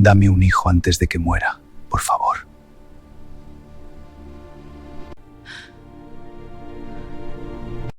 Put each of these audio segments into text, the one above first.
Dame un hijo antes de que muera, por favor.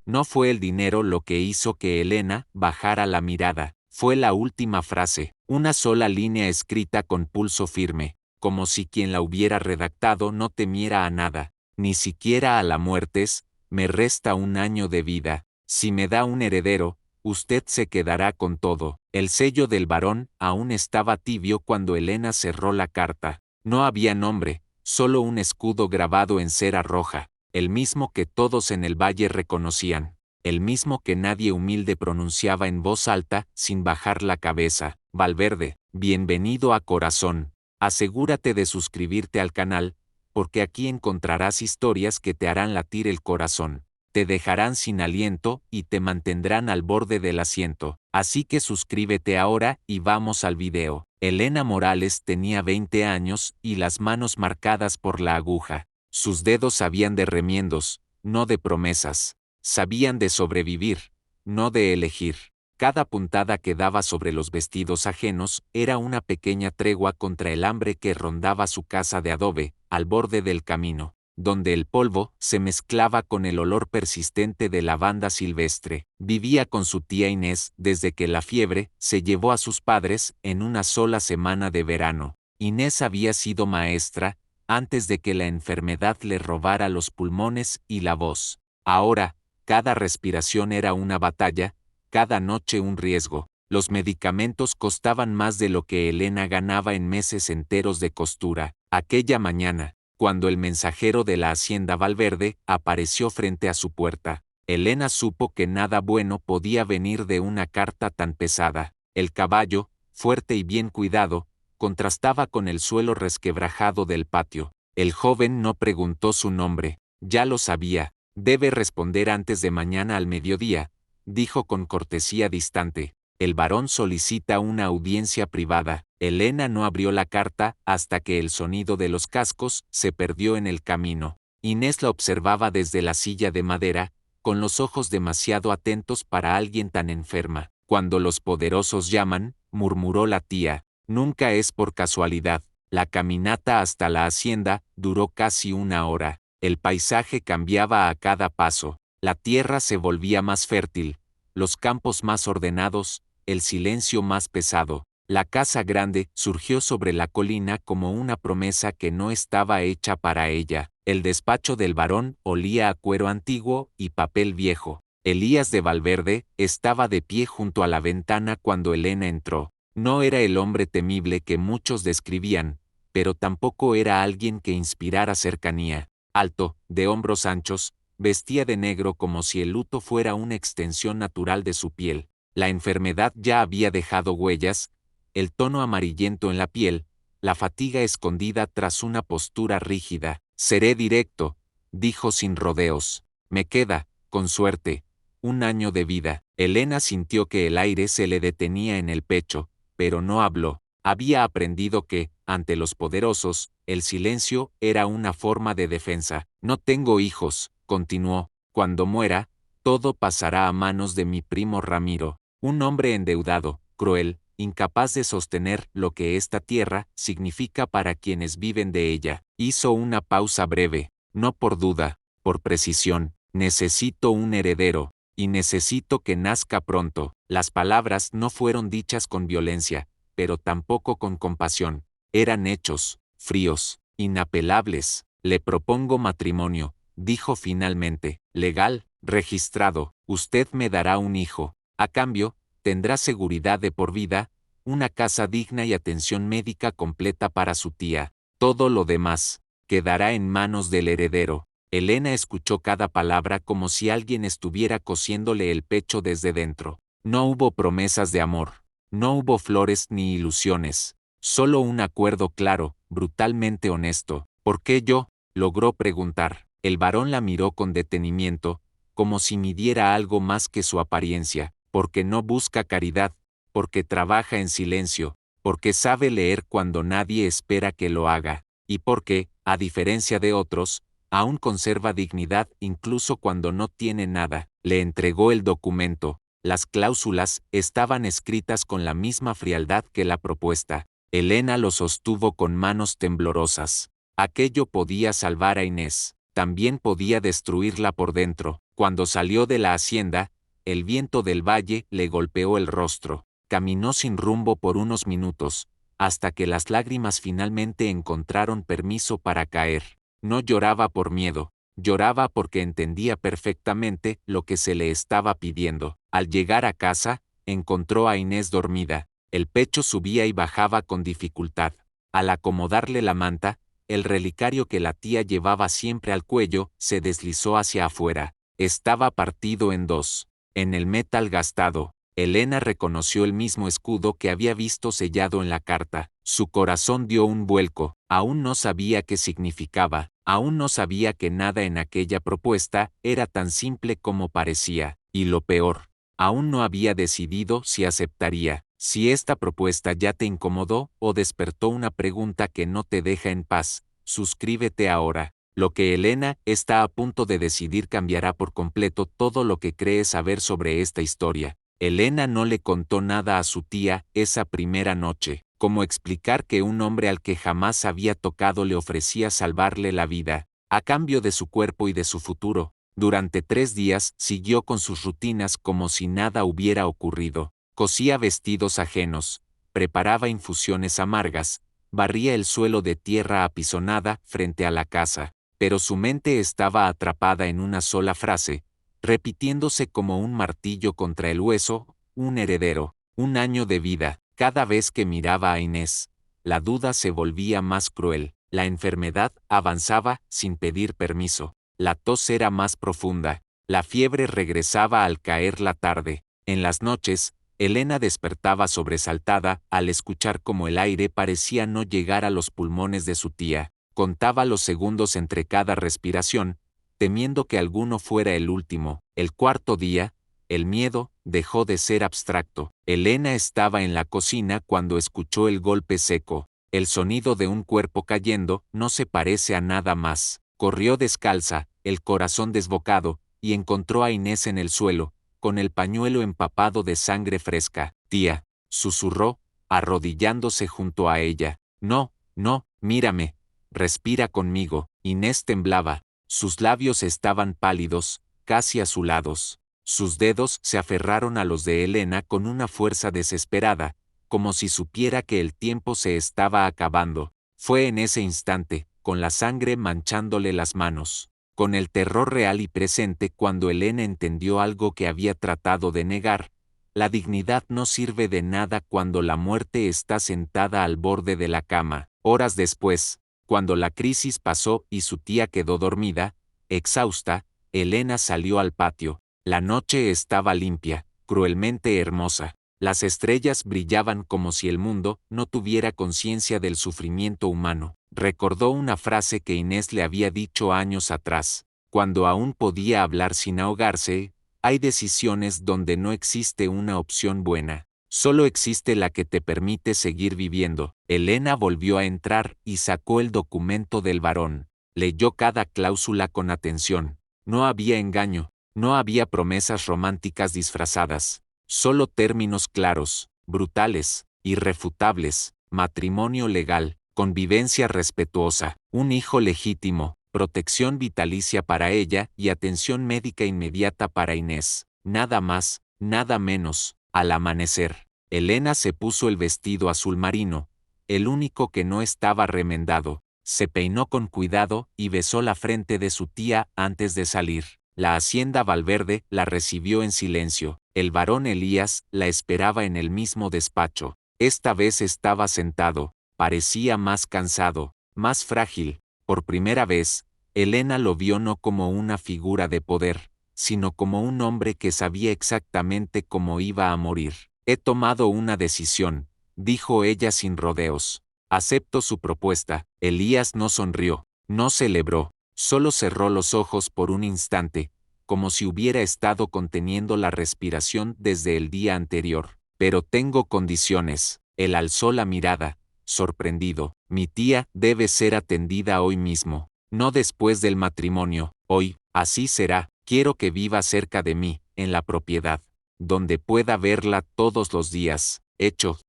No fue el dinero lo que hizo que Elena bajara la mirada, fue la última frase, una sola línea escrita con pulso firme, como si quien la hubiera redactado no temiera a nada, ni siquiera a la muerte. Me resta un año de vida, si me da un heredero, usted se quedará con todo. El sello del varón aún estaba tibio cuando Elena cerró la carta. No había nombre, solo un escudo grabado en cera roja, el mismo que todos en el valle reconocían, el mismo que nadie humilde pronunciaba en voz alta, sin bajar la cabeza. Valverde, bienvenido a Corazón. Asegúrate de suscribirte al canal, porque aquí encontrarás historias que te harán latir el corazón, te dejarán sin aliento y te mantendrán al borde del asiento. Así que suscríbete ahora y vamos al video. Elena Morales tenía 20 años y las manos marcadas por la aguja. Sus dedos sabían de remiendos, no de promesas. Sabían de sobrevivir, no de elegir. Cada puntada que daba sobre los vestidos ajenos era una pequeña tregua contra el hambre que rondaba su casa de adobe, al borde del camino, donde el polvo se mezclaba con el olor persistente de lavanda silvestre. Vivía con su tía Inés desde que la fiebre se llevó a sus padres en una sola semana de verano. Inés había sido maestra antes de que la enfermedad le robara los pulmones y la voz. Ahora, cada respiración era una batalla, cada noche un riesgo. Los medicamentos costaban más de lo que Elena ganaba en meses enteros de costura. Aquella mañana, cuando el mensajero de la hacienda Valverde apareció frente a su puerta, Elena supo que nada bueno podía venir de una carta tan pesada. El caballo, fuerte y bien cuidado, contrastaba con el suelo resquebrajado del patio. El joven no preguntó su nombre, ya lo sabía. Debe responder antes de mañana al mediodía, dijo con cortesía distante. El varón solicita una audiencia privada. Elena no abrió la carta hasta que el sonido de los cascos se perdió en el camino. Inés la observaba desde la silla de madera, con los ojos demasiado atentos para alguien tan enferma. Cuando los poderosos llaman, murmuró la tía, nunca es por casualidad. La caminata hasta la hacienda duró casi una hora. El paisaje cambiaba a cada paso. La tierra se volvía más fértil, los campos más ordenados, el silencio más pesado. La casa grande surgió sobre la colina como una promesa que no estaba hecha para ella. El despacho del varón olía a cuero antiguo y papel viejo. Elías de Valverde estaba de pie junto a la ventana cuando Elena entró. No era el hombre temible que muchos describían, pero tampoco era alguien que inspirara cercanía. Alto, de hombros anchos, vestía de negro como si el luto fuera una extensión natural de su piel. La enfermedad ya había dejado huellas, el tono amarillento en la piel, la fatiga escondida tras una postura rígida. Seré directo, dijo sin rodeos. Me queda, con suerte, un año de vida. Elena sintió que el aire se le detenía en el pecho, pero no habló. Había aprendido que, ante los poderosos, el silencio era una forma de defensa. No tengo hijos, continuó. Cuando muera, todo pasará a manos de mi primo Ramiro, un hombre endeudado, cruel, incapaz de sostener lo que esta tierra significa para quienes viven de ella. Hizo una pausa breve, no por duda, por precisión. Necesito un heredero, y necesito que nazca pronto. Las palabras no fueron dichas con violencia, pero tampoco con compasión. Eran hechos, fríos, inapelables. Le propongo matrimonio, dijo finalmente. Legal, registrado. Usted me dará un hijo. A cambio, tendrá seguridad de por vida, una casa digna y atención médica completa para su tía. Todo lo demás quedará en manos del heredero. Elena escuchó cada palabra como si alguien estuviera cosiéndole el pecho desde dentro. No hubo promesas de amor. No hubo flores ni ilusiones, solo un acuerdo claro, brutalmente honesto. ¿Por qué yo? Logró preguntar. El varón la miró con detenimiento, como si midiera algo más que su apariencia, porque no busca caridad, porque trabaja en silencio, porque sabe leer cuando nadie espera que lo haga, y porque, a diferencia de otros, aún conserva dignidad incluso cuando no tiene nada. Le entregó el documento. Las cláusulas estaban escritas con la misma frialdad que la propuesta. Elena lo sostuvo con manos temblorosas. Aquello podía salvar a Inés, también podía destruirla por dentro. Cuando salió de la hacienda, el viento del valle le golpeó el rostro. Caminó sin rumbo por unos minutos, hasta que las lágrimas finalmente encontraron permiso para caer. No lloraba por miedo, lloraba porque entendía perfectamente lo que se le estaba pidiendo. Al llegar a casa, encontró a Inés dormida. El pecho subía y bajaba con dificultad. Al acomodarle la manta, el relicario que la tía llevaba siempre al cuello se deslizó hacia afuera. Estaba partido en dos. En el metal gastado, Elena reconoció el mismo escudo que había visto sellado en la carta. Su corazón dio un vuelco. Aún no sabía qué significaba. Aún no sabía que nada en aquella propuesta era tan simple como parecía. Y lo peor, aún no había decidido si aceptaría. Si esta propuesta ya te incomodó o despertó una pregunta que no te deja en paz, suscríbete ahora. Lo que Elena está a punto de decidir cambiará por completo todo lo que cree saber sobre esta historia. Elena no le contó nada a su tía esa primera noche. ¿Cómo explicar que un hombre al que jamás había tocado le ofrecía salvarle la vida, a cambio de su cuerpo y de su futuro? Durante 3 días siguió con sus rutinas como si nada hubiera ocurrido. Cosía vestidos ajenos, preparaba infusiones amargas, barría el suelo de tierra apisonada frente a la casa, pero su mente estaba atrapada en una sola frase, repitiéndose como un martillo contra el hueso: un heredero, 1 año de vida. Cada vez que miraba a Inés, la duda se volvía más cruel. La enfermedad avanzaba sin pedir permiso. La tos era más profunda. La fiebre regresaba al caer la tarde. En las noches, Elena despertaba sobresaltada al escuchar cómo el aire parecía no llegar a los pulmones de su tía. Contaba los segundos entre cada respiración, temiendo que alguno fuera el último. El 4.º día, el miedo dejó de ser abstracto. Elena estaba en la cocina cuando escuchó el golpe seco. El sonido de un cuerpo cayendo no se parece a nada más. Corrió descalza, el corazón desbocado, y encontró a Inés en el suelo, con el pañuelo empapado de sangre fresca. «Tía», susurró, arrodillándose junto a ella. «No, no, mírame. Respira conmigo». Inés temblaba. Sus labios estaban pálidos, casi azulados. Sus dedos se aferraron a los de Elena con una fuerza desesperada, como si supiera que el tiempo se estaba acabando. Fue en ese instante, con la sangre manchándole las manos, con el terror real y presente, cuando Elena entendió algo que había tratado de negar. La dignidad no sirve de nada cuando la muerte está sentada al borde de la cama. Horas después, cuando la crisis pasó y su tía quedó dormida, exhausta, Elena salió al patio. La noche estaba limpia, cruelmente hermosa. Las estrellas brillaban como si el mundo no tuviera conciencia del sufrimiento humano. Recordó una frase que Inés le había dicho años atrás, cuando aún podía hablar sin ahogarse: hay decisiones donde no existe una opción buena. Solo existe la que te permite seguir viviendo. Elena volvió a entrar y sacó el documento del varón. Leyó cada cláusula con atención. No había engaño, no había promesas románticas disfrazadas. Solo términos claros, brutales, irrefutables: matrimonio legal, convivencia respetuosa, un hijo legítimo, protección vitalicia para ella y atención médica inmediata para Inés. Nada más, nada menos. Al amanecer, Elena se puso el vestido azul marino, el único que no estaba remendado. Se peinó con cuidado y besó la frente de su tía antes de salir. La hacienda Valverde la recibió en silencio. El varón Elías la esperaba en el mismo despacho. Esta vez estaba sentado, parecía más cansado, más frágil. Por primera vez, Elena lo vio no como una figura de poder, sino como un hombre que sabía exactamente cómo iba a morir. «He tomado una decisión», dijo ella sin rodeos. «Acepto su propuesta». Elías no sonrió, no celebró, solo cerró los ojos por un instante, como si hubiera estado conteniendo la respiración desde el día anterior. «Pero tengo condiciones». Él alzó la mirada, sorprendido. «Mi tía debe ser atendida hoy mismo, no después del matrimonio, hoy. Así será. Quiero que viva cerca de mí, en la propiedad, donde pueda verla todos los días». «Hecho».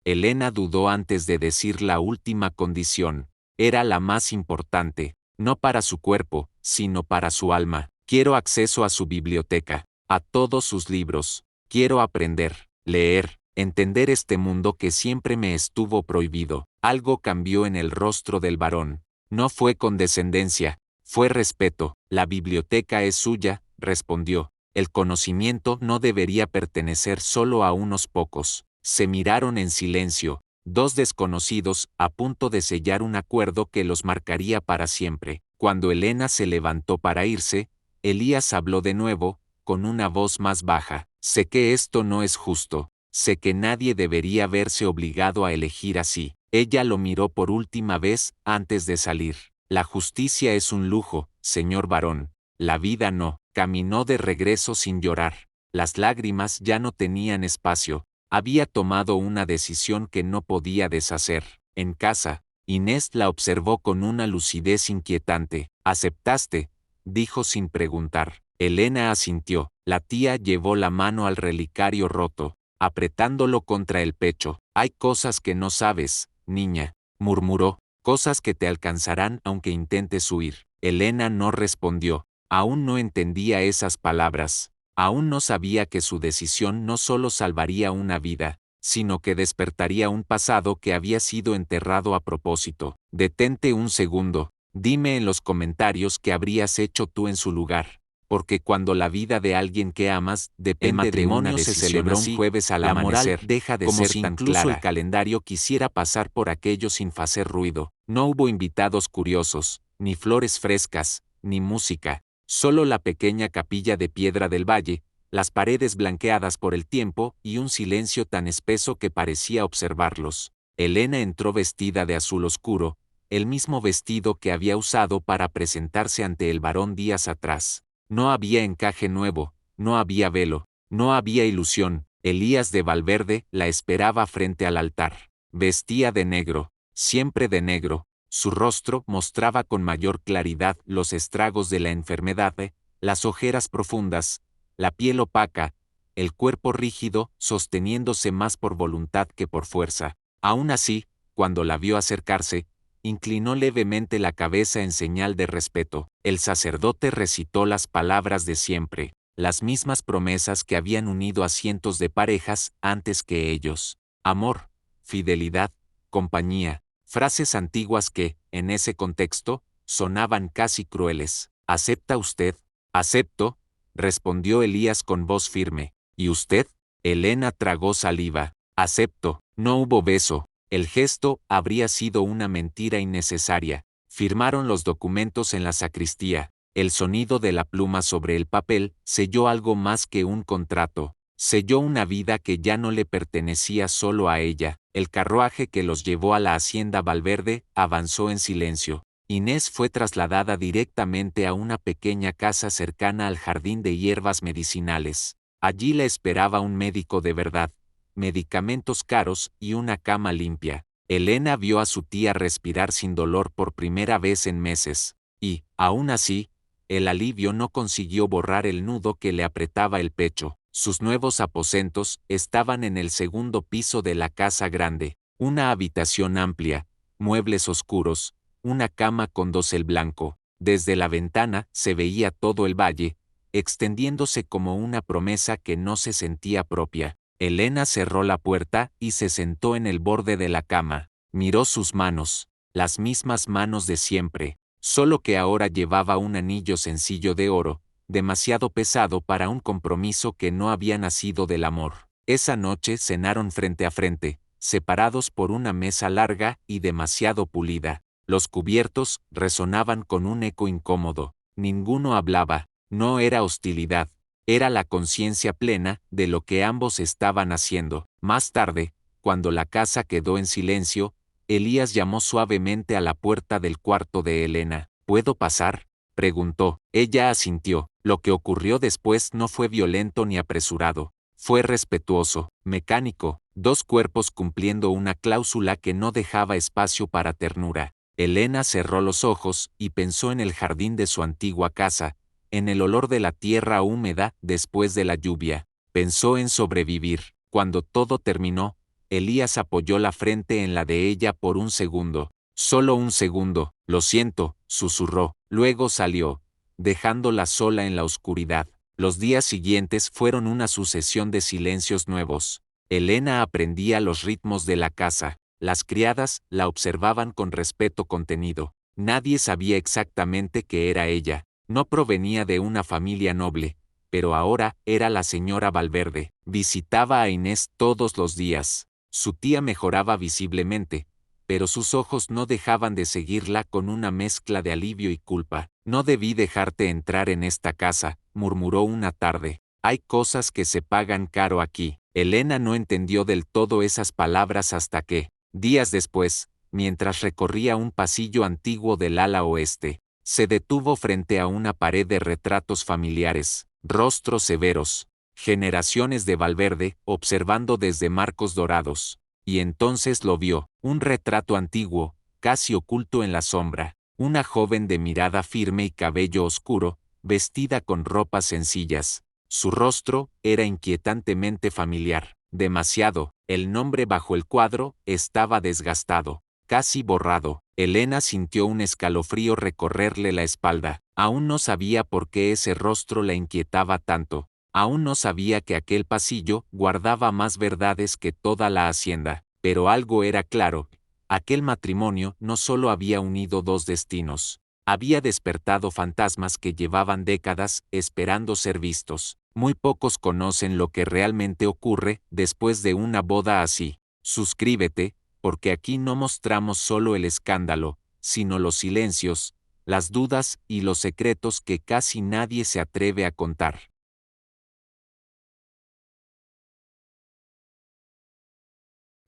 Elena dudó antes de decir la última condición. Era la más importante, no para su cuerpo, sino para su alma. Quiero acceso a su biblioteca, a todos sus libros. Quiero aprender, leer, entender este mundo que siempre me estuvo prohibido. Algo cambió en el rostro del varón. No fue condescendencia, fue respeto. La biblioteca es suya, respondió. El conocimiento no debería pertenecer solo a unos pocos. Se miraron en silencio, dos desconocidos, a punto de sellar un acuerdo que los marcaría para siempre. Cuando Elena se levantó para irse, Elías habló de nuevo, con una voz más baja. Sé que esto no es justo. Sé que nadie debería verse obligado a elegir así. Ella lo miró por última vez antes de salir. La justicia es un lujo, señor varón. La vida no. Caminó de regreso sin llorar. Las lágrimas ya no tenían espacio. Había tomado una decisión que no podía deshacer. En casa, Inés la observó con una lucidez inquietante. ¿Aceptaste?, dijo sin preguntar. Elena asintió. La tía llevó la mano al relicario roto, apretándolo contra el pecho. Hay cosas que no sabes, niña, murmuró, cosas que te alcanzarán aunque intentes huir. Elena no respondió. Aún no entendía esas palabras. Aún no sabía que su decisión no solo salvaría una vida, sino que despertaría un pasado que había sido enterrado a propósito. Detente un segundo, dime en los comentarios qué habrías hecho tú en su lugar. Porque cuando la vida de alguien que amas depende de una decisión, se celebró un jueves al amanecer, la moral deja de como ser si tan incluso clara. El calendario quisiera pasar por aquello sin hacer ruido. No hubo invitados curiosos, ni flores frescas, ni música. Solo la pequeña capilla de piedra del valle, las paredes blanqueadas por el tiempo y un silencio tan espeso que parecía observarlos. Elena entró vestida de azul oscuro, el mismo vestido que había usado para presentarse ante el varón días atrás. No había encaje nuevo, no había velo, no había ilusión. Elías de Valverde la esperaba frente al altar. Vestía de negro, siempre de negro. Su rostro mostraba con mayor claridad los estragos de la enfermedad, las ojeras profundas, la piel opaca, el cuerpo rígido, sosteniéndose más por voluntad que por fuerza. Aún así, cuando la vio acercarse, inclinó levemente la cabeza en señal de respeto. El sacerdote recitó las palabras de siempre, las mismas promesas que habían unido a cientos de parejas antes que ellos. Amor, fidelidad, compañía. Frases antiguas que, en ese contexto, sonaban casi crueles. ¿Acepta usted? Acepto, respondió Elías con voz firme. ¿Y usted? Elena tragó saliva. Acepto. No hubo beso. El gesto habría sido una mentira innecesaria. Firmaron los documentos en la sacristía. El sonido de la pluma sobre el papel selló algo más que un contrato. Selló una vida que ya no le pertenecía solo a ella. El carruaje que los llevó a la hacienda Valverde avanzó en silencio. Inés fue trasladada directamente a una pequeña casa cercana al jardín de hierbas medicinales. Allí la esperaba un médico de verdad, medicamentos caros y una cama limpia. Elena vio a su tía respirar sin dolor por primera vez en meses, y, aún así, el alivio no consiguió borrar el nudo que le apretaba el pecho. Sus nuevos aposentos estaban en el segundo piso de la casa grande, una habitación amplia, muebles oscuros, una cama con dosel blanco. Desde la ventana se veía todo el valle, extendiéndose como una promesa que no se sentía propia. Elena cerró la puerta y se sentó en el borde de la cama. Miró sus manos, las mismas manos de siempre, solo que ahora llevaba un anillo sencillo de oro, demasiado pesado para un compromiso que no había nacido del amor. Esa noche cenaron frente a frente, separados por una mesa larga y demasiado pulida. Los cubiertos resonaban con un eco incómodo. Ninguno hablaba. No era hostilidad. Era la conciencia plena de lo que ambos estaban haciendo. Más tarde, cuando la casa quedó en silencio, Elías llamó suavemente a la puerta del cuarto de Elena. ¿Puedo pasar?, preguntó. Ella asintió. Lo que ocurrió después no fue violento ni apresurado. Fue respetuoso, mecánico, dos cuerpos cumpliendo una cláusula que no dejaba espacio para ternura. Elena cerró los ojos y pensó en el jardín de su antigua casa, en el olor de la tierra húmeda después de la lluvia. Pensó en sobrevivir. Cuando todo terminó, Elías apoyó la frente en la de ella por un segundo. Solo un segundo. Lo siento, susurró. Luego salió, dejándola sola en la oscuridad. Los días siguientes fueron una sucesión de silencios nuevos. Elena aprendía los ritmos de la casa. Las criadas la observaban con respeto contenido. Nadie sabía exactamente qué era ella. No provenía de una familia noble, pero ahora era la señora Valverde. Visitaba a Inés todos los días. Su tía mejoraba visiblemente, pero sus ojos no dejaban de seguirla con una mezcla de alivio y culpa. No debí dejarte entrar en esta casa, murmuró una tarde. Hay cosas que se pagan caro aquí. Elena no entendió del todo esas palabras hasta que, días después, mientras recorría un pasillo antiguo del ala oeste, se detuvo frente a una pared de retratos familiares, rostros severos, generaciones de Valverde, observando desde marcos dorados. Y entonces lo vio, un retrato antiguo, casi oculto en la sombra, una joven de mirada firme y cabello oscuro, vestida con ropas sencillas. Su rostro era inquietantemente familiar, demasiado. El nombre bajo el cuadro estaba desgastado, casi borrado. Elena sintió un escalofrío recorrerle la espalda. Aún no sabía por qué ese rostro la inquietaba tanto. Aún no sabía que aquel pasillo guardaba más verdades que toda la hacienda. Pero algo era claro. Aquel matrimonio no solo había unido dos destinos. Había despertado fantasmas que llevaban décadas esperando ser vistos. Muy pocos conocen lo que realmente ocurre después de una boda así. Suscríbete, porque aquí no mostramos solo el escándalo, sino los silencios, las dudas y los secretos que casi nadie se atreve a contar.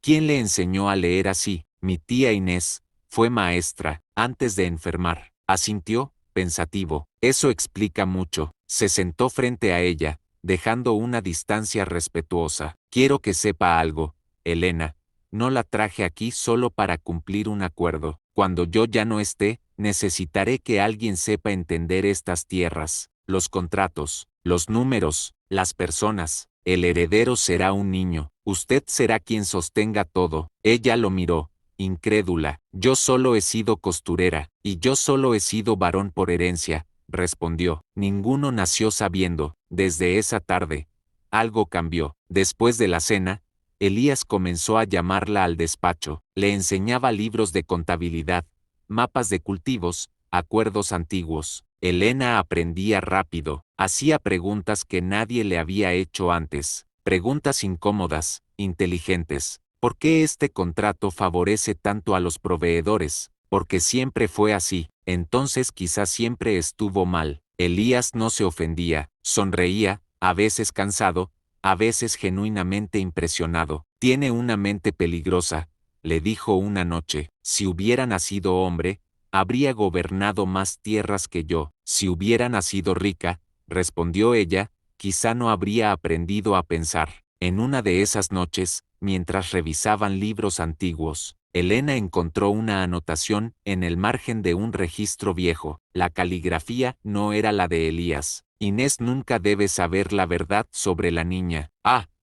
¿Quién le enseñó a leer así? Mi tía Inés, fue maestra, antes de enfermar. Asintió, pensativo. Eso explica mucho. Se sentó frente a ella, dejando una distancia respetuosa. Quiero que sepa algo, Elena. No la traje aquí solo para cumplir un acuerdo. Cuando yo ya no esté, necesitaré que alguien sepa entender estas tierras, los contratos, los números, las personas. El heredero será un niño. Usted será quien sostenga todo. Ella lo miró, incrédula. Yo solo he sido costurera, y yo solo he sido varón por herencia, respondió. Ninguno nació sabiendo. Desde esa tarde, algo cambió. Después de la cena, Elías comenzó a llamarla al despacho. Le enseñaba libros de contabilidad, mapas de cultivos, acuerdos antiguos. Elena aprendía rápido, hacía preguntas que nadie le había hecho antes. Preguntas incómodas, inteligentes. ¿Por qué este contrato favorece tanto a los proveedores? Porque siempre fue así. Entonces quizás siempre estuvo mal. Elías no se ofendía, sonreía, a veces cansado, a veces genuinamente impresionado. Tiene una mente peligrosa, le dijo una noche. Si hubiera nacido hombre, habría gobernado más tierras que yo. Si hubiera nacido rica, respondió ella, quizá no habría aprendido a pensar. En una de esas noches, mientras revisaban libros antiguos, Elena encontró una anotación en el margen de un registro viejo. La caligrafía no era la de Elías. Inés nunca debe saber la verdad sobre la niña.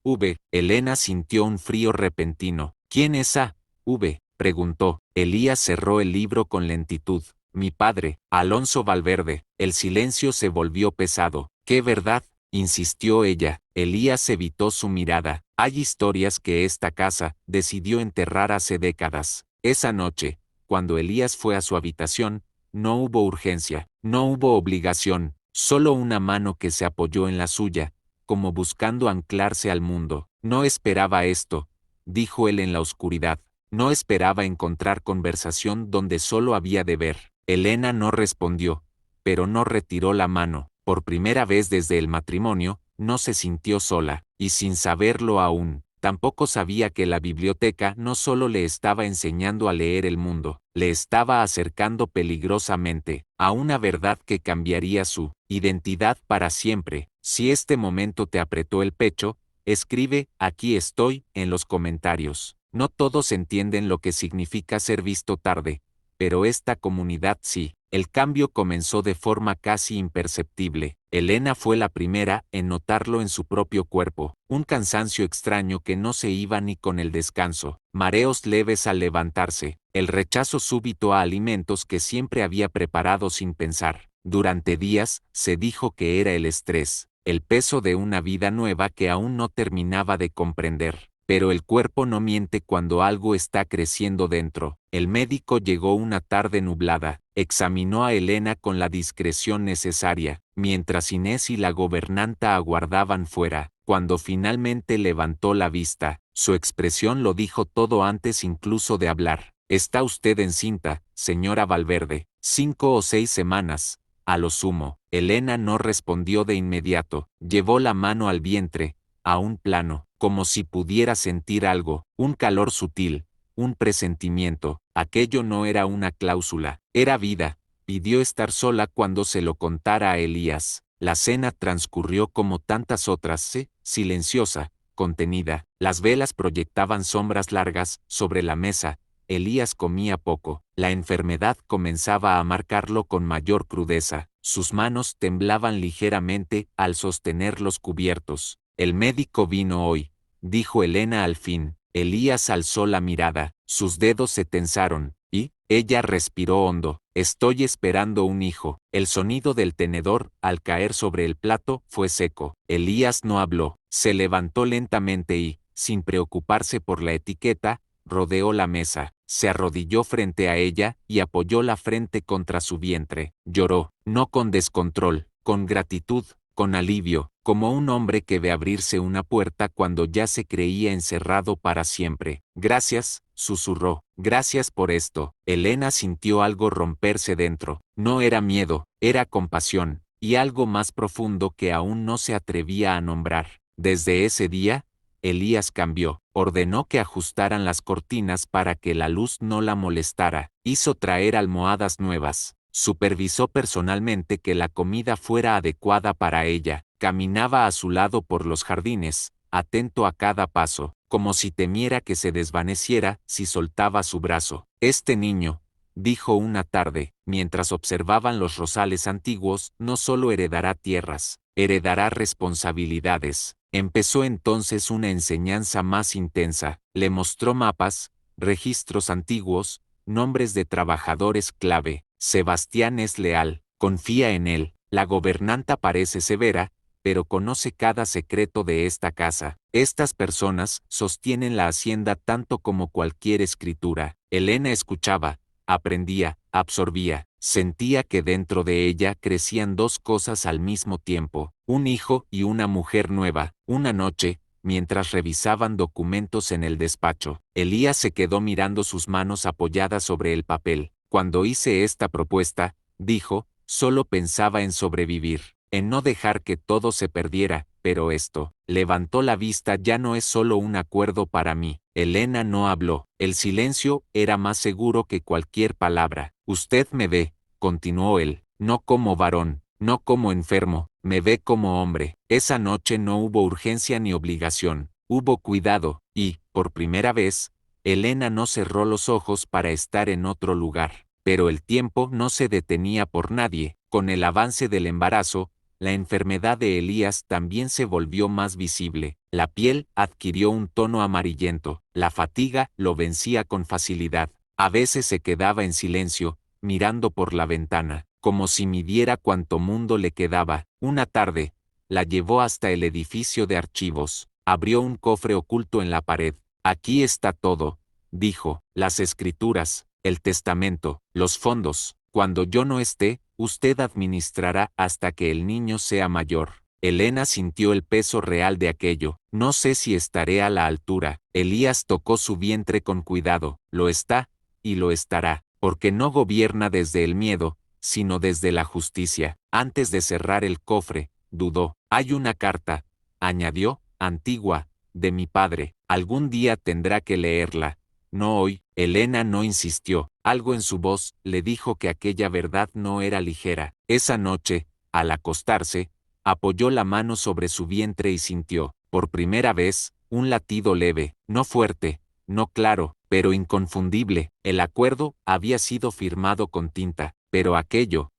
V. Elena sintió un frío repentino. ¿Quién es V? Preguntó. Elías cerró el libro con lentitud. Mi padre, Alonso Valverde. El silencio se volvió pesado. ¿Qué verdad? Insistió ella. Elías evitó su mirada. Hay historias que esta casa decidió enterrar hace décadas. Esa noche, cuando Elías fue a su habitación, no hubo urgencia, no hubo obligación, solo una mano que se apoyó en la suya, como buscando anclarse al mundo. No esperaba esto, dijo él en la oscuridad. No esperaba encontrar conversación donde solo había deber. Elena no respondió, pero no retiró la mano. Por primera vez desde el matrimonio, no se sintió sola, y sin saberlo aún, tampoco sabía que la biblioteca no solo le estaba enseñando a leer el mundo, le estaba acercando peligrosamente a una verdad que cambiaría su identidad para siempre. Si este momento te apretó el pecho, escribe, aquí estoy, en los comentarios. No todos entienden lo que significa ser visto tarde, pero esta comunidad sí. El cambio comenzó de forma casi imperceptible. Elena fue la primera en notarlo en su propio cuerpo, un cansancio extraño que no se iba ni con el descanso, mareos leves al levantarse, el rechazo súbito a alimentos que siempre había preparado sin pensar. Durante días, se dijo que era el estrés, el peso de una vida nueva que aún no terminaba de comprender. Pero el cuerpo no miente cuando algo está creciendo dentro. El médico llegó una tarde nublada, examinó a Elena con la discreción necesaria, mientras Inés y la gobernanta aguardaban fuera. Cuando finalmente levantó la vista, su expresión lo dijo todo antes incluso de hablar. «Está usted encinta, señora Valverde, 5 o 6 semanas, a lo sumo». Elena no respondió de inmediato, llevó la mano al vientre, a un plano, como si pudiera sentir algo, un calor sutil, un presentimiento. Aquello no era una cláusula, era vida. Pidió estar sola cuando se lo contara a Elías. La cena transcurrió como tantas otras, silenciosa, contenida. Las velas proyectaban sombras largas sobre la mesa. Elías comía poco. La enfermedad comenzaba a marcarlo con mayor crudeza. Sus manos temblaban ligeramente al sostener los cubiertos. «El médico vino hoy», dijo Elena al fin. Elías alzó la mirada, sus dedos se tensaron, y ella respiró hondo. «Estoy esperando un hijo». El sonido del tenedor, al caer sobre el plato, fue seco. Elías no habló, se levantó lentamente y, sin preocuparse por la etiqueta, rodeó la mesa, se arrodilló frente a ella y apoyó la frente contra su vientre. Lloró, no con descontrol, con gratitud, con alivio, como un hombre que ve abrirse una puerta cuando ya se creía encerrado para siempre. «Gracias», susurró, «gracias por esto». Elena sintió algo romperse dentro. No era miedo, era compasión, y algo más profundo que aún no se atrevía a nombrar. Desde ese día, Elías cambió, ordenó que ajustaran las cortinas para que la luz no la molestara, hizo traer almohadas nuevas. Supervisó personalmente que la comida fuera adecuada para ella, caminaba a su lado por los jardines, atento a cada paso, como si temiera que se desvaneciera si soltaba su brazo. «Este niño», dijo una tarde, mientras observaban los rosales antiguos, «no solo heredará tierras, heredará responsabilidades». Empezó entonces una enseñanza más intensa, le mostró mapas, registros antiguos, nombres de trabajadores clave. «Sebastián es leal, confía en él». La gobernanta parece severa, pero conoce cada secreto de esta casa. Estas personas sostienen la hacienda tanto como cualquier escritura. Elena escuchaba, aprendía, absorbía, sentía que dentro de ella crecían dos cosas al mismo tiempo, un hijo y una mujer nueva. Una noche, mientras revisaban documentos en el despacho, Elías se quedó mirando sus manos apoyadas sobre el papel. «Cuando hice esta propuesta», dijo, «solo pensaba en sobrevivir, en no dejar que todo se perdiera, pero esto». Levantó la vista. «Ya no es solo un acuerdo para mí». Elena no habló. El silencio era más seguro que cualquier palabra. «Usted me ve», continuó él, «no como varón, no como enfermo, me ve como hombre». Esa noche no hubo urgencia ni obligación, hubo cuidado, y, por primera vez, Elena no cerró los ojos para estar en otro lugar. Pero el tiempo no se detenía por nadie. Con el avance del embarazo, la enfermedad de Elías también se volvió más visible. La piel adquirió un tono amarillento, la fatiga lo vencía con facilidad. A veces se quedaba en silencio, mirando por la ventana, como si midiera cuánto mundo le quedaba. Una tarde, la llevó hasta el edificio de archivos, abrió un cofre oculto en la pared. «Aquí está todo», dijo, «las escrituras, el testamento, los fondos. Cuando yo no esté, usted administrará hasta que el niño sea mayor». Elena sintió el peso real de aquello. «No sé si estaré a la altura». Elías tocó su vientre con cuidado. «Lo está, y lo estará, porque no gobierna desde el miedo, sino desde la justicia». Antes de cerrar el cofre, dudó. «Hay una carta», añadió, «antigua, de mi padre. Algún día tendrá que leerla». «No hoy». Elena no insistió. Algo en su voz le dijo que aquella verdad no era ligera. Esa noche, al acostarse, apoyó la mano sobre su vientre y sintió, por primera vez, un latido leve, no fuerte, no claro, pero inconfundible. El acuerdo había sido firmado con tinta, pero aquello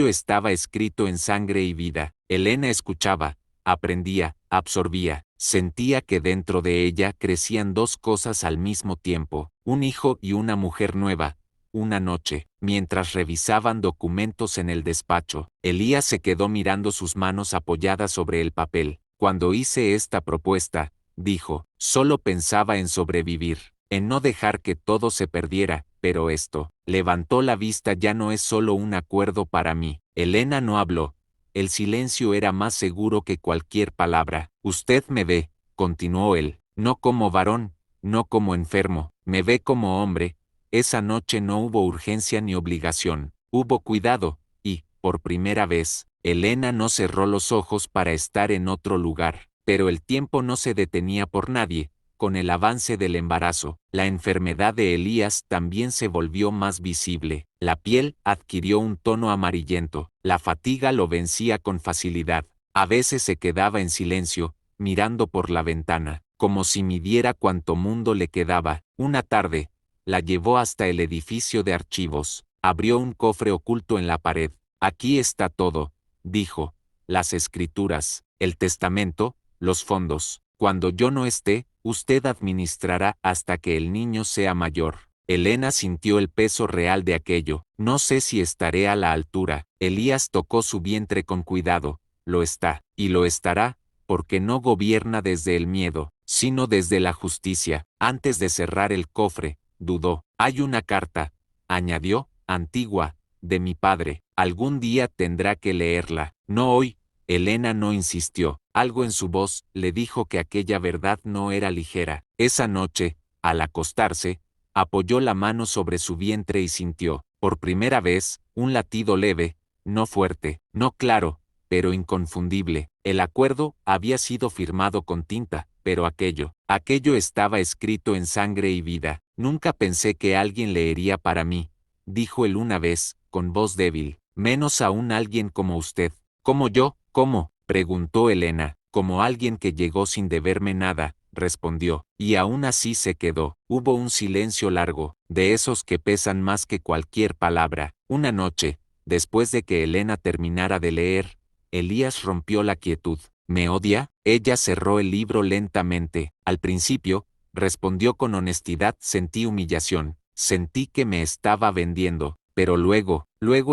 estaba escrito en sangre y vida. Elena escuchaba, aprendía, absorbía, sentía que dentro de ella crecían dos cosas al mismo tiempo, un hijo y una mujer nueva. Una noche, mientras revisaban documentos en el despacho, Elías se quedó mirando sus manos apoyadas sobre el papel. Cuando hice esta propuesta, dijo, solo pensaba en sobrevivir, en no dejar que todo se perdiera, pero esto, levantó la vista, ya no es solo un acuerdo para mí. Elena no habló. El silencio era más seguro que cualquier palabra. Usted me ve, continuó él, no como varón, no como enfermo, me ve como hombre. Esa noche no hubo urgencia ni obligación, hubo cuidado, y, por primera vez, Elena no cerró los ojos para estar en otro lugar, pero el tiempo no se detenía por nadie. Con el avance del embarazo, la enfermedad de Elías también se volvió más visible. La piel adquirió un tono amarillento, la fatiga lo vencía con facilidad. A veces se quedaba en silencio, mirando por la ventana, como si midiera cuánto mundo le quedaba. Una tarde, la llevó hasta el edificio de archivos, abrió un cofre oculto en la pared. Aquí está todo, dijo, las escrituras, el testamento, los fondos. Cuando yo no esté, usted administrará hasta que el niño sea mayor. Elena sintió el peso real de aquello. No sé si estaré a la altura. Elías tocó su vientre con cuidado. Lo está, y lo estará, porque no gobierna desde el miedo, sino desde la justicia. Antes de cerrar el cofre, dudó. Hay una carta, añadió, antigua, de mi padre. Algún día tendrá que leerla. No hoy. Elena no insistió. Algo en su voz le dijo que aquella verdad no era ligera. Esa noche, al acostarse, apoyó la mano sobre su vientre y sintió, por primera vez, un latido leve, no fuerte, no claro, pero inconfundible. El acuerdo había sido firmado con tinta, pero aquello estaba escrito en sangre y vida. Nunca pensé que alguien leería para mí, dijo él una vez, con voz débil, menos aún alguien como usted. ¿Como yo? ¿Cómo? Preguntó Elena. Como alguien que llegó sin deberme nada, respondió, y aún así se quedó. Hubo un silencio largo, de esos que pesan más que cualquier palabra. Una noche, después de que Elena terminara de leer, Elías rompió la quietud. ¿Me odia? Ella cerró el libro lentamente. Al principio, respondió con honestidad, sentí humillación, sentí que me estaba vendiendo, pero luego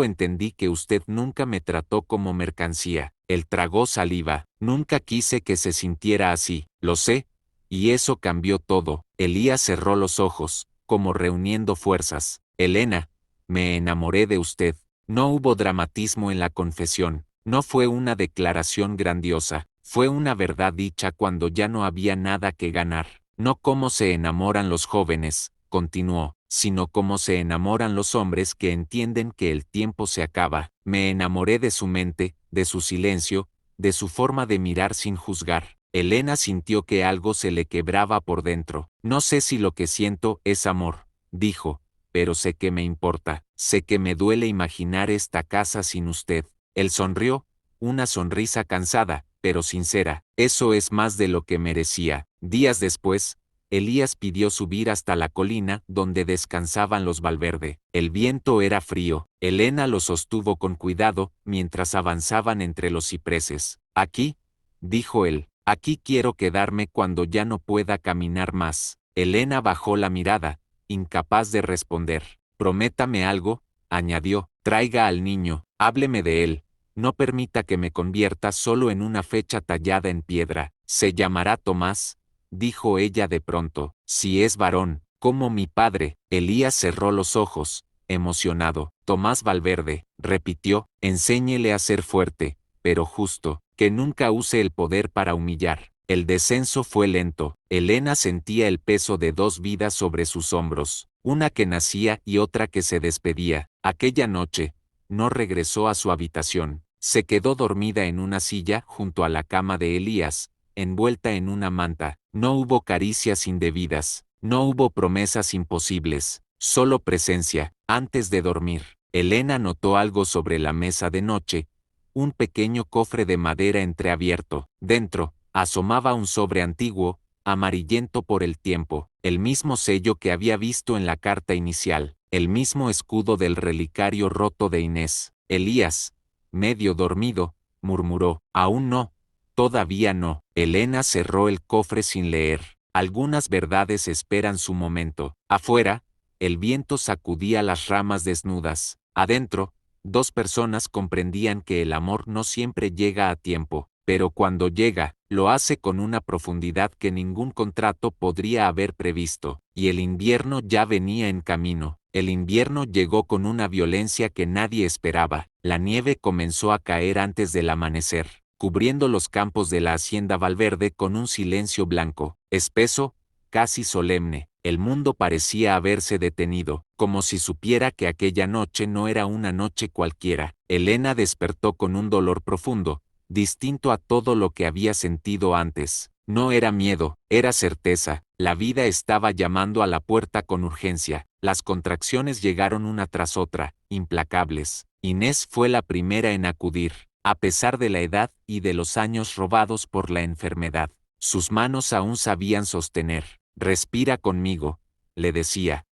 entendí que usted nunca me trató como mercancía. Él tragó saliva. Nunca quise que se sintiera así, lo sé, y eso cambió todo. Elías cerró los ojos, como reuniendo fuerzas. Elena, me enamoré de usted. No hubo dramatismo en la confesión, no fue una declaración grandiosa, fue una verdad dicha cuando ya no había nada que ganar. No como se enamoran los jóvenes, continuó, sino como se enamoran los hombres que entienden que el tiempo se acaba. Me enamoré de su mente, de su silencio, de su forma de mirar sin juzgar. Elena sintió que algo se le quebraba por dentro. No sé si lo que siento es amor, dijo, pero sé que me importa, sé que me duele imaginar esta casa sin usted. Él sonrió, una sonrisa cansada, pero sincera. Eso es más de lo que merecía. Días después, Elías pidió subir hasta la colina donde descansaban los Valverde. El viento era frío. Elena lo sostuvo con cuidado mientras avanzaban entre los cipreses. Aquí, dijo él, aquí quiero quedarme cuando ya no pueda caminar más. Elena bajó la mirada, incapaz de responder. Prométame algo, añadió, traiga al niño, hábleme de él. No permita que me convierta solo en una fecha tallada en piedra. Se llamará Tomás, dijo ella de pronto, si es varón, como mi padre. Elías cerró los ojos, emocionado. Tomás Valverde, repitió, enséñele a ser fuerte, pero justo, que nunca use el poder para humillar. El descenso fue lento. Elena sentía el peso de dos vidas sobre sus hombros, una que nacía y otra que se despedía. Aquella noche, no regresó a su habitación. Se quedó dormida en una silla junto a la cama de Elías, envuelta en una manta. No hubo caricias indebidas, no hubo promesas imposibles, solo presencia. Antes de dormir, Elena notó algo sobre la mesa de noche, un pequeño cofre de madera entreabierto. Dentro, asomaba un sobre antiguo, amarillento por el tiempo, el mismo sello que había visto en la carta inicial, el mismo escudo del relicario roto de Inés. Elías, medio dormido, murmuró, aún no, todavía no. Elena cerró el cofre sin leer. Algunas verdades esperan su momento. Afuera, el viento sacudía las ramas desnudas. Adentro, dos personas comprendían que el amor no siempre llega a tiempo, pero cuando llega, lo hace con una profundidad que ningún contrato podría haber previsto. Y el invierno ya venía en camino. El invierno llegó con una violencia que nadie esperaba. La nieve comenzó a caer antes del amanecer, cubriendo los campos de la hacienda Valverde con un silencio blanco, espeso, casi solemne. El mundo parecía haberse detenido, como si supiera que aquella noche no era una noche cualquiera. Elena despertó con un dolor profundo, distinto a todo lo que había sentido antes. No era miedo, era certeza. La vida estaba llamando a la puerta con urgencia. Las contracciones llegaron una tras otra, implacables. Inés fue la primera en acudir, a pesar de la edad y de los años robados por la enfermedad. Sus manos aún sabían sostener. Respira conmigo, le decía.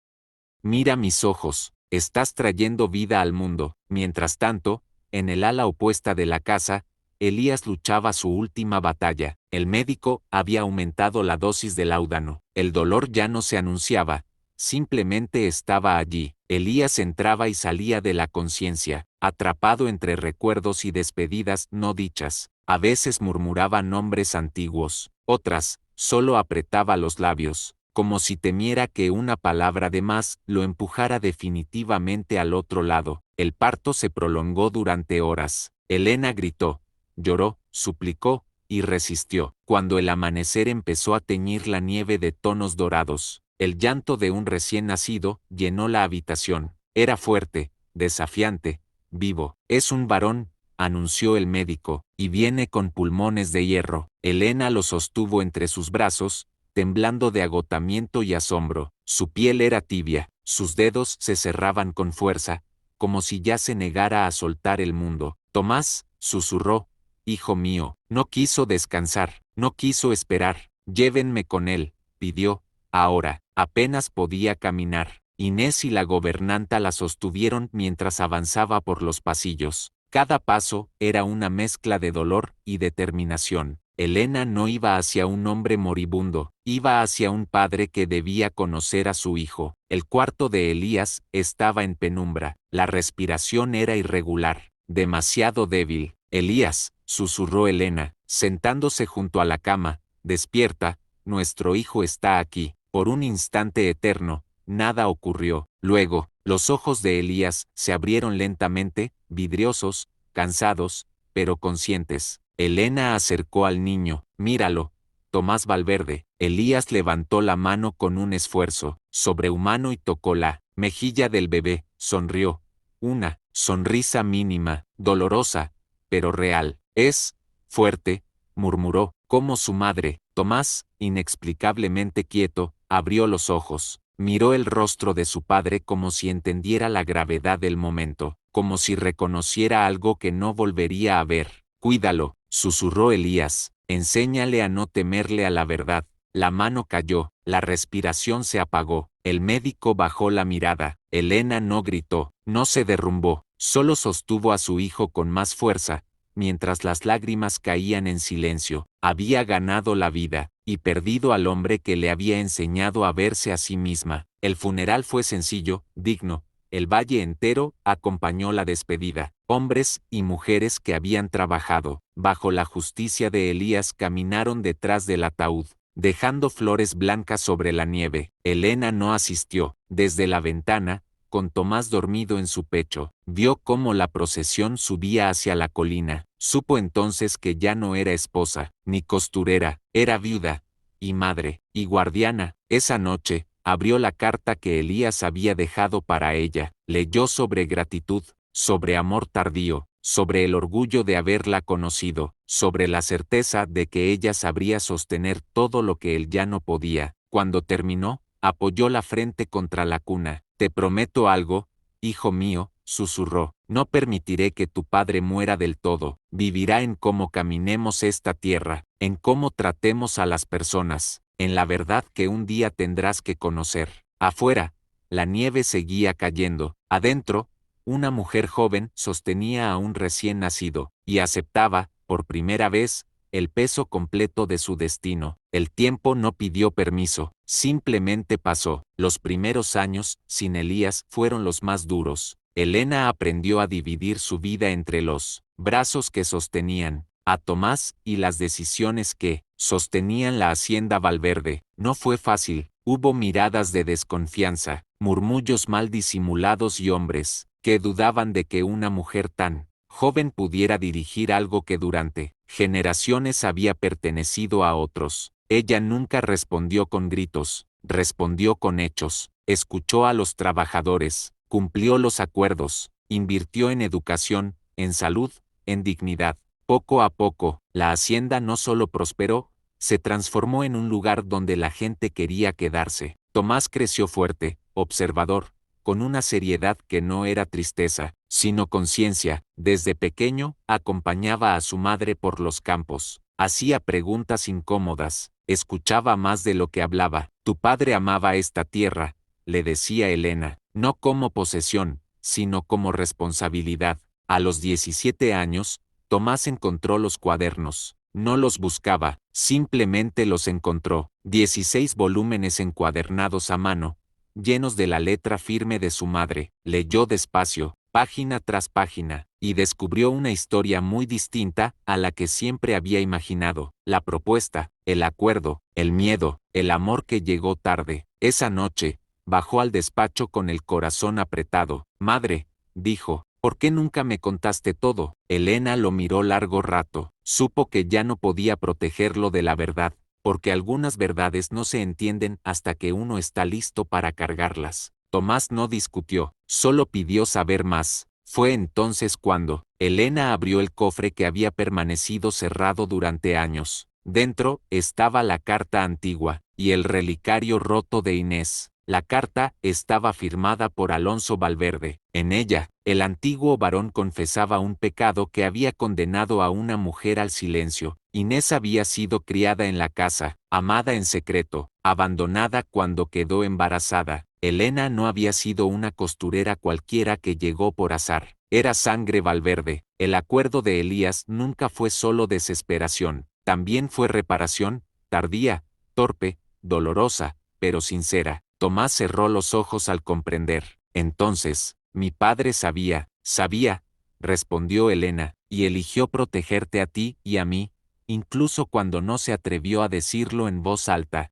Mira mis ojos, estás trayendo vida al mundo. Mientras tanto, en el ala opuesta de la casa, Elías luchaba su última batalla. El médico había aumentado la dosis de láudano. El dolor ya no se anunciaba, simplemente estaba allí. Elías entraba y salía de la conciencia, atrapado entre recuerdos y despedidas no dichas. A veces murmuraba nombres antiguos, otras, solo apretaba los labios, como si temiera que una palabra de más lo empujara definitivamente al otro lado. El parto se prolongó durante horas. Elena gritó, lloró, suplicó, y resistió. Cuando el amanecer empezó a teñir la nieve de tonos dorados, el llanto de un recién nacido llenó la habitación. Era fuerte, desafiante, vivo. Es un varón, anunció el médico, y viene con pulmones de hierro. Elena lo sostuvo entre sus brazos, temblando de agotamiento y asombro. Su piel era tibia, sus dedos se cerraban con fuerza, como si ya se negara a soltar el mundo. Tomás, susurró, hijo mío, no quiso descansar, no quiso esperar. Llévenme con él, pidió. Ahora, apenas podía caminar. Inés y la gobernanta la sostuvieron mientras avanzaba por los pasillos. Cada paso era una mezcla de dolor y determinación. Elena no iba hacia un hombre moribundo, iba hacia un padre que debía conocer a su hijo. El cuarto de Elías estaba en penumbra. La respiración era irregular, demasiado débil. Elías, susurró Elena, sentándose junto a la cama, despierta, nuestro hijo está aquí. Por un instante eterno, nada ocurrió. Luego, los ojos de Elías se abrieron lentamente, vidriosos, cansados, pero conscientes. Elena acercó al niño. Míralo, Tomás Valverde. Elías levantó la mano con un esfuerzo sobrehumano y tocó la mejilla del bebé. Sonrió. Una sonrisa mínima, dolorosa, pero real. Es fuerte, murmuró, como su madre. Tomás, inexplicablemente quieto, abrió los ojos. Miró el rostro de su padre como si entendiera la gravedad del momento, como si reconociera algo que no volvería a ver. Cuídalo, susurró Elías, enséñale a no temerle a la verdad. La mano cayó, la respiración se apagó, el médico bajó la mirada. Elena no gritó, no se derrumbó, solo sostuvo a su hijo con más fuerza, mientras las lágrimas caían en silencio. Había ganado la vida, y perdido al hombre que le había enseñado a verse a sí misma. El funeral fue sencillo, digno. El valle entero acompañó la despedida. Hombres y mujeres que habían trabajado bajo la justicia de Elías caminaron detrás del ataúd, dejando flores blancas sobre la nieve. Elena no asistió. Desde la ventana, con Tomás dormido en su pecho, vio cómo la procesión subía hacia la colina. Supo entonces que ya no era esposa, ni costurera, era viuda, y madre, y guardiana. Esa noche, abrió la carta que Elías había dejado para ella. Leyó sobre gratitud, sobre amor tardío, sobre el orgullo de haberla conocido, sobre la certeza de que ella sabría sostener todo lo que él ya no podía. Cuando terminó, apoyó la frente contra la cuna. Te prometo algo, hijo mío, susurró. No permitiré que tu padre muera del todo. Vivirá en cómo caminemos esta tierra, en cómo tratemos a las personas, en la verdad que un día tendrás que conocer. Afuera, la nieve seguía cayendo. Adentro, una mujer joven sostenía a un recién nacido, y aceptaba, por primera vez, el peso completo de su destino. El tiempo no pidió permiso, simplemente pasó. Los primeros años, sin Elías, fueron los más duros. Elena aprendió a dividir su vida entre los brazos que sostenían a Tomás y las decisiones que sostenían la hacienda Valverde. No fue fácil, hubo miradas de desconfianza, murmullos mal disimulados y hombres que dudaban de que una mujer tan joven pudiera dirigir algo que durante generaciones había pertenecido a otros. Ella nunca respondió con gritos, respondió con hechos, escuchó a los trabajadores, cumplió los acuerdos, invirtió en educación, en salud, en dignidad. Poco a poco, la hacienda no solo prosperó, se transformó en un lugar donde la gente quería quedarse. Tomás creció fuerte, observador, con una seriedad que no era tristeza, sino conciencia. Desde pequeño, acompañaba a su madre por los campos, hacía preguntas incómodas, escuchaba más de lo que hablaba. Tu padre amaba esta tierra, le decía Elena, no como posesión, sino como responsabilidad. A los 17 años, Tomás encontró los cuadernos. No los buscaba, simplemente los encontró. 16 volúmenes encuadernados a mano, llenos de la letra firme de su madre. Leyó despacio, página tras página, y descubrió una historia muy distinta a la que siempre había imaginado. La propuesta, el acuerdo, el miedo, el amor que llegó tarde. Esa noche, bajó al despacho con el corazón apretado. Madre, dijo, ¿por qué nunca me contaste todo? Elena lo miró largo rato. Supo que ya no podía protegerlo de la verdad, porque algunas verdades no se entienden hasta que uno está listo para cargarlas. Tomás no discutió, solo pidió saber más. Fue entonces cuando Elena abrió el cofre que había permanecido cerrado durante años. Dentro estaba la carta antigua y el relicario roto de Inés. La carta estaba firmada por Alonso Valverde. En ella, el antiguo varón confesaba un pecado que había condenado a una mujer al silencio. Inés había sido criada en la casa, amada en secreto, abandonada cuando quedó embarazada. Elena no había sido una costurera cualquiera que llegó por azar. Era sangre Valverde. El acuerdo de Elías nunca fue solo desesperación, también fue reparación, tardía, torpe, dolorosa, pero sincera. Tomás cerró los ojos al comprender. Entonces, mi padre sabía, respondió Elena, y eligió protegerte a ti y a mí, incluso cuando no se atrevió a decirlo en voz alta.